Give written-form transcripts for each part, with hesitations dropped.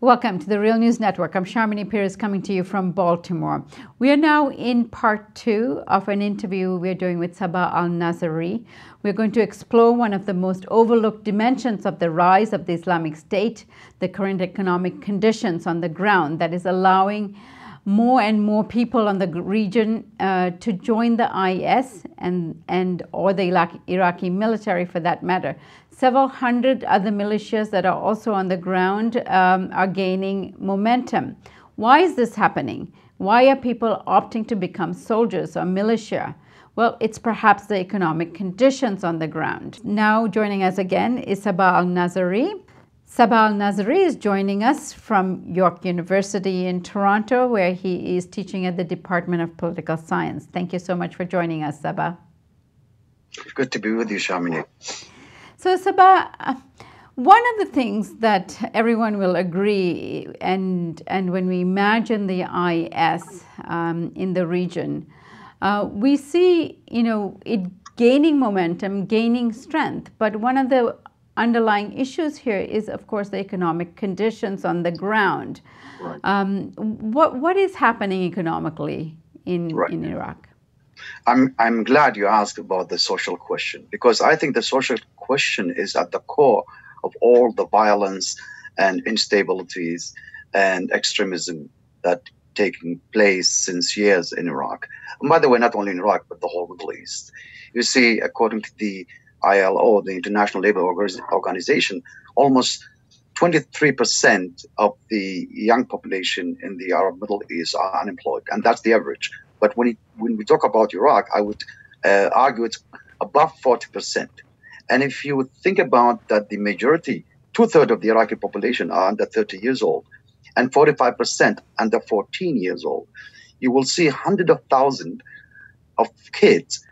Welcome to the Real News Network. I'm Sharmini Peers coming to you from Baltimore. We are now in part 2 of an interview we're doing with Sabah Alnasseri. We're going to explore one of the most overlooked dimensions of the rise of the Islamic State, the current economic conditions on the ground that is allowing more and more people on the region to join the IS or the Iraqi military for that matter. Several hundred other militias that are also on the ground are gaining momentum. Why is this happening? Why are people opting to become soldiers or militia? Well, it's perhaps the economic conditions on the ground. Now joining us again is Sabah Alnasseri. Sabah Alnasseri is joining us from York University in Toronto, where he is teaching at the Department of Political Science. Thank you so much for joining us, Sabah. Good to be with you, Sharmini. So, Sabah, one of the things that everyone will agree, and when we imagine the IS in the region, we see, it gaining momentum, gaining strength. But one of the underlying issues here is, of course, the economic conditions on the ground. Right. What is happening economically in Iraq? I'm glad you asked about the social question, because I think the social question is at the core of all the violence and instabilities and extremism that taking place since years in Iraq. And by the way, not only in Iraq, but the whole Middle East. You see, according to the ILO, the International Labour Organization, almost 23% of the young population in the Arab Middle East are unemployed, and that's the average. But when we talk about Iraq, I would argue it's above 40%. And if you think about that, the majority, 2/3 of the Iraqi population are under 30 years old, and 45% under 14 years old, you will see hundreds of thousands of kids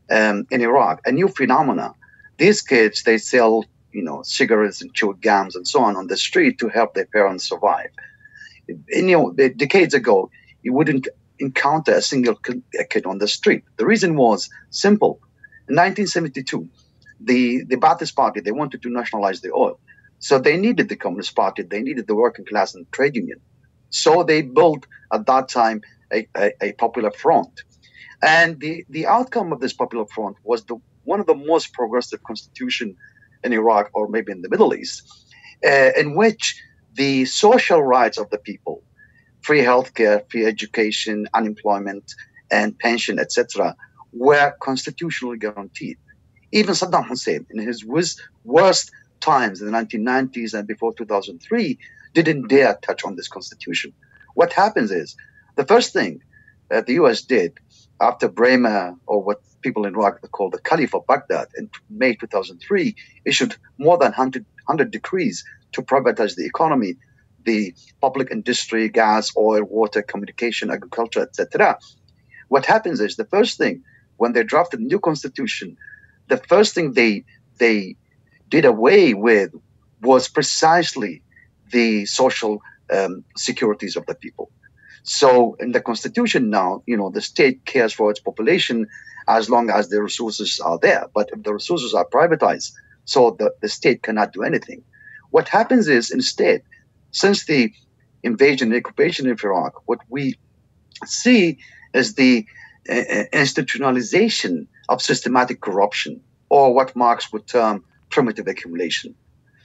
in Iraq, a new phenomena. These kids, they sell, cigarettes and chewed gums and so on the street to help their parents survive. Decades ago, you wouldn't encounter a single kid on the street. The reason was simple. In 1972, the Ba'athist Party, they wanted to nationalize the oil. So they needed the Communist Party, they needed the working class and trade union. So they built, at that time, a popular front. And the outcome of this popular front was one of the most progressive constitution in Iraq, or maybe in the Middle East, in which the social rights of the people, free healthcare, free education, unemployment, and pension, etc., were constitutionally guaranteed. Even Saddam Hussein, in his worst times in the 1990s and before 2003, didn't dare touch on this constitution. What happens is, the first thing that the U.S. did after Bremer, or what people in Iraq call the Caliph of Baghdad, in May 2003, issued more than 100 decrees to privatize the economy, the public industry, gas, oil, water, communication, agriculture, etc. What happens is, the first thing, when they drafted the new constitution, the first thing they did away with was precisely the social securities of the people. So in the constitution now, the state cares for its population as long as the resources are there. But if the resources are privatized, so the state cannot do anything. What happens is, instead, since the invasion and occupation of Iraq, what we see is the institutionalization of systematic corruption, or what Marx would term primitive accumulation.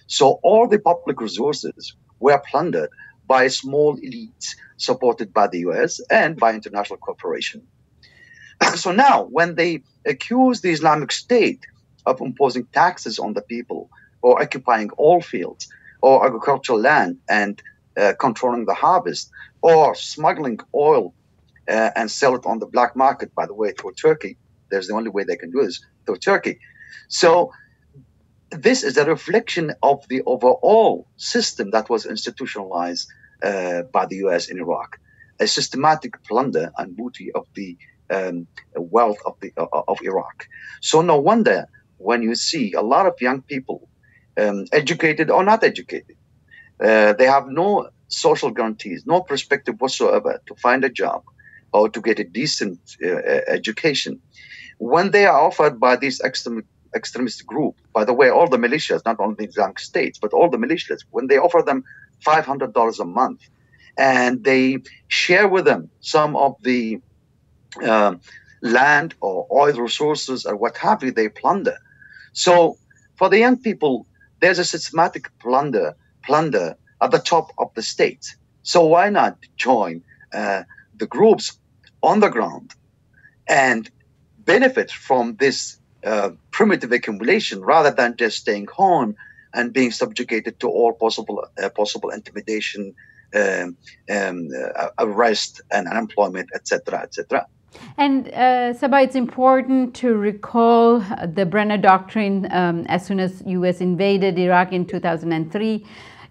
So all the public resources were plundered by small elites supported by the US and by international cooperation. So now, when they accuse the Islamic State of imposing taxes on the people, or occupying oil fields, or agricultural land, and controlling the harvest, or smuggling oil and sell it on the black market, by the way, through Turkey. There's the only way they can do this, through Turkey. So this is a reflection of the overall system that was institutionalized by the US in Iraq, a systematic plunder and booty of the wealth of Iraq. So no wonder when you see a lot of young people, educated or not educated, they have no social guarantees, no perspective whatsoever to find a job or to get a decent education. When they are offered by these extremist group, by the way, all the militias, not only the Islamic States, but all the militias, when they offer them $500 a month, and they share with them some of the um, land or oil resources or what have you. They plunder. So for the young people, there's a systematic plunder at the top of the state. So why not join the groups on the ground and benefit from this primitive accumulation rather than just staying home and being subjugated to all possible intimidation, arrest, and unemployment, etc., etc. And Sabah, it's important to recall the Brenner Doctrine as soon as U.S. invaded Iraq in 2003,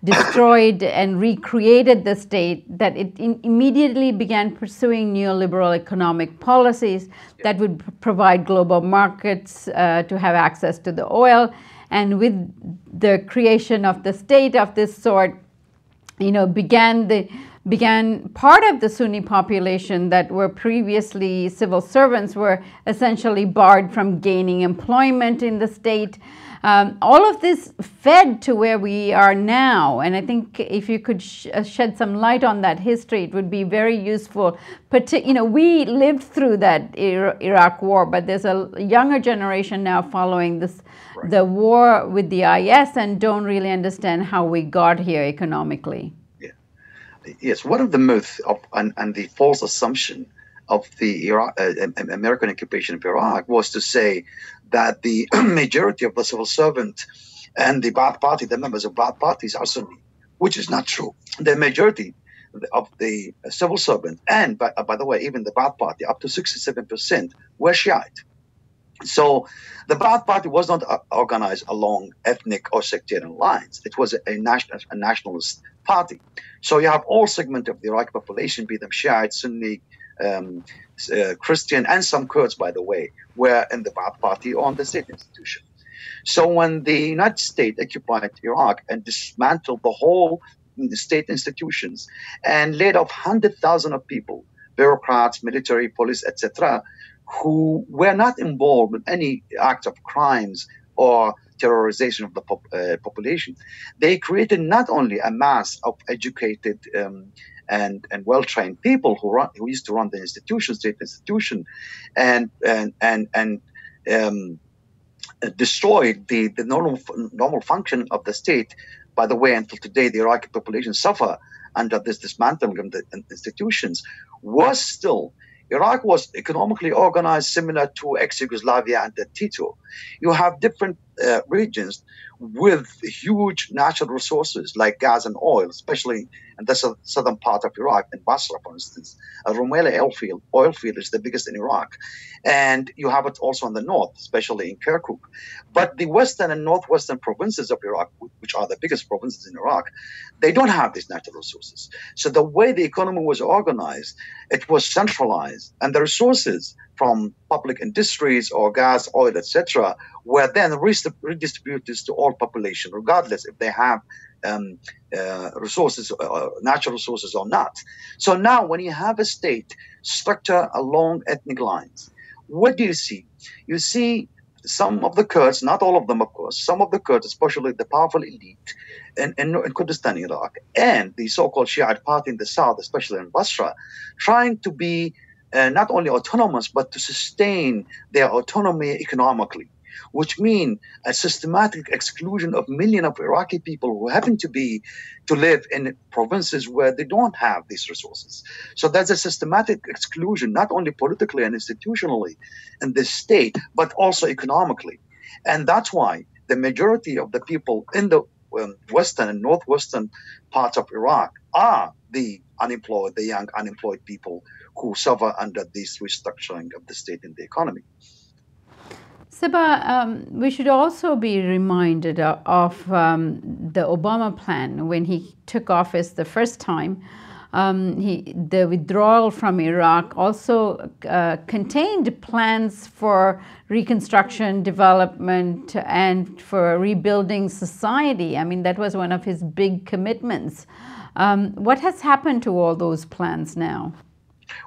destroyed and recreated the state, that it immediately began pursuing neoliberal economic policies that would provide global markets to have access to the oil. And with the creation of the state of this sort, began part of the Sunni population that were previously civil servants were essentially barred from gaining employment in the state. All of this fed to where we are now, and I think if you could shed some light on that history, it would be very useful. We lived through that Iraq war, but there's a younger generation now following this, right, the war with the IS, and don't really understand how we got here economically. Yes, one of the myths and the false assumption of the American occupation of Iraq was to say that the majority of the civil servant and the Ba'ath Party, the members of Ba'ath parties, are Sunni, which is not true. The majority of the civil servant, and by the way, even the Ba'ath Party, up to 67%, were Shiite. So the Ba'ath Party was not organized along ethnic or sectarian lines. It was a nationalist party. So you have all segments of the Iraqi population, be them Shiite, Sunni, Christian, and some Kurds, by the way, were in the Ba'ath Party or on the state institution. So when the United States occupied Iraq and dismantled the whole state institutions and laid off 100,000 of people, bureaucrats, military, police, etc., who were not involved in any act of crimes or terrorization of the population, they created not only a mass of educated and well-trained people who used to run the state institution, and destroyed the normal function of the state. By the way, until today, the Iraqi population suffer under this dismantling of the institutions. Iraq was economically organized similar to ex-Yugoslavia under Tito. You have different regions with huge natural resources like gas and oil, especially in the southern part of Iraq, in Basra, for instance. Rumaila oil field is the biggest in Iraq. And you have it also in the north, especially in Kirkuk. But the western and northwestern provinces of Iraq, which are the biggest provinces in Iraq, they don't have these natural resources. So the way the economy was organized, it was centralized, and the resources from public industries or gas, oil, etc., were then redistributed to all population, regardless if they have resources, natural resources or not. So now when you have a state structure along ethnic lines, what do you see? You see some of the Kurds, not all of them, of course, some of the Kurds, especially the powerful elite in Kurdistan, Iraq, and the so-called Shiite party in the south, especially in Basra, trying to be not only autonomous, but to sustain their autonomy economically, which means a systematic exclusion of millions of Iraqi people who happen to live in provinces where they don't have these resources. So there's a systematic exclusion, not only politically and institutionally in this state, but also economically. And that's why the majority of the people in the western and northwestern parts of Iraq are the unemployed, the young unemployed people who suffer under this restructuring of the state and the economy. Sabah, we should also be reminded of the Obama plan when he took office the first time. The withdrawal from Iraq also contained plans for reconstruction, development, and for rebuilding society. I mean, that was one of his big commitments. What has happened to all those plans now?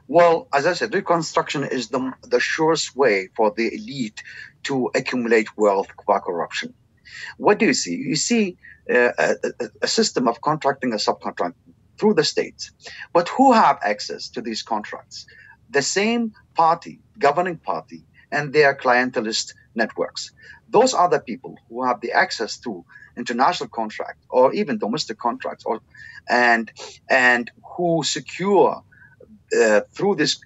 Well, as I said, reconstruction is the surest way for the elite to accumulate wealth by corruption. What do you see? You see a system of contracting and subcontracting through the states. But who have access to these contracts? The same party, governing party, and their clientelist networks. Those are the people who have the access to international contract or even domestic contracts, and who secure through this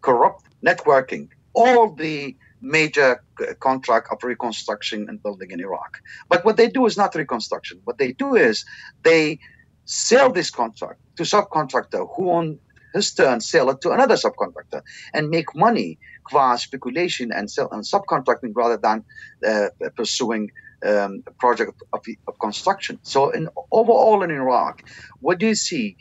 corrupt networking all the major contract of reconstruction and building in Iraq. But what they do is not reconstruction. What they do is they sell this contract to subcontractor who on his turn sell it to another subcontractor and make money via speculation and subcontracting rather than pursuing a project of construction. So overall in Iraq, what do you see?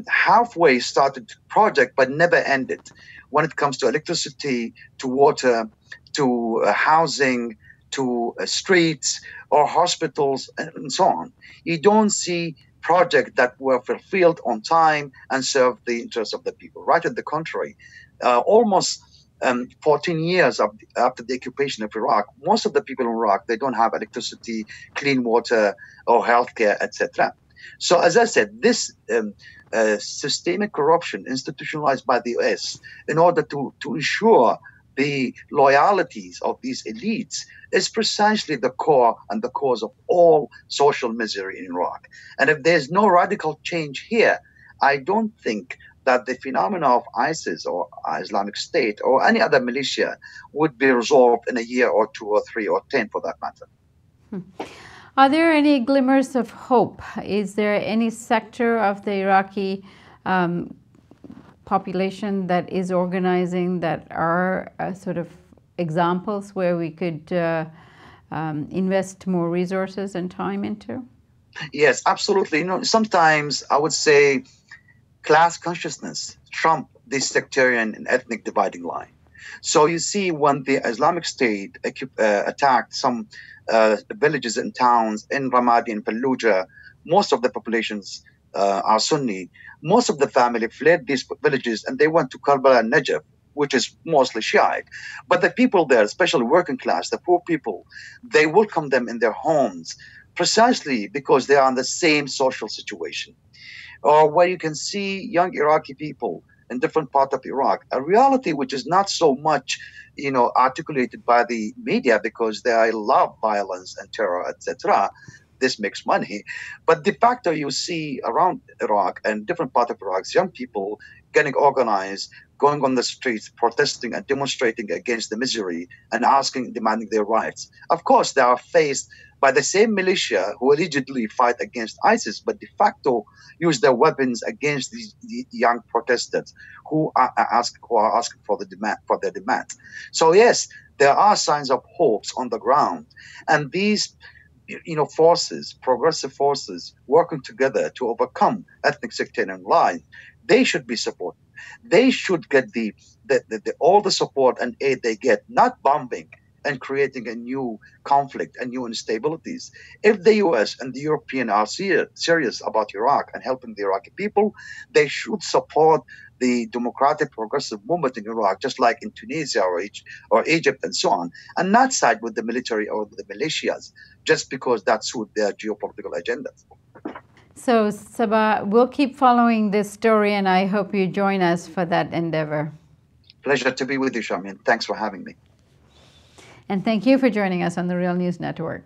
Halfway started project but never ended when it comes to electricity, to water, to housing, to streets or hospitals and so on. You don't see projects that were fulfilled on time and served the interests of the people. Right at the contrary, almost 14 years after the occupation of Iraq, most of the people in Iraq, they don't have electricity, clean water, or healthcare, etc. So as I said, this systemic corruption institutionalized by the US in order to ensure the loyalties of these elites is precisely the core and the cause of all social misery in Iraq. And if there's no radical change here, I don't think that the phenomena of ISIS or Islamic State or any other militia would be resolved in a year or 2 or 3 or 10 for that matter. Are there any glimmers of hope? Is there any sector of the Iraqi population that is organizing that are sort of examples where we could invest more resources and time into? Yes, absolutely. Sometimes I would say class consciousness trump this sectarian and ethnic dividing line. So you see, when the Islamic State attacked some villages and towns in Ramadi and Fallujah, most of the populations are Sunni. Most of the family fled these villages and they went to Karbala and Najaf, which is mostly Shiite. But the people there, especially working class, the poor people, they welcome them in their homes precisely because they are in the same social situation. Or where you can see young Iraqi people in different parts of Iraq, a reality which is not so much, articulated by the media because they love violence and terror, etc. This makes money. But de facto, you see around Iraq and different parts of Iraq, young people getting organized, going on the streets, protesting and demonstrating against the misery and demanding their rights. Of course, they are faced by the same militia who allegedly fight against ISIS, but de facto use their weapons against these young protesters who are asking for their demand. So yes, there are signs of hopes on the ground, and these forces, progressive forces, working together to overcome ethnic sectarian lines, they should be supported. They should get all the support and aid they get, not bombing and creating a new conflict and new instabilities. If the US and the European are serious about Iraq and helping the Iraqi people, they should support the democratic progressive movement in Iraq, just like in Tunisia or Egypt and so on, and not side with the military or the militias just because that suits their geopolitical agendas. So, Sabah, we'll keep following this story, and I hope you join us for that endeavor. Pleasure to be with you, Shamin. Thanks for having me. And thank you for joining us on the Real News Network.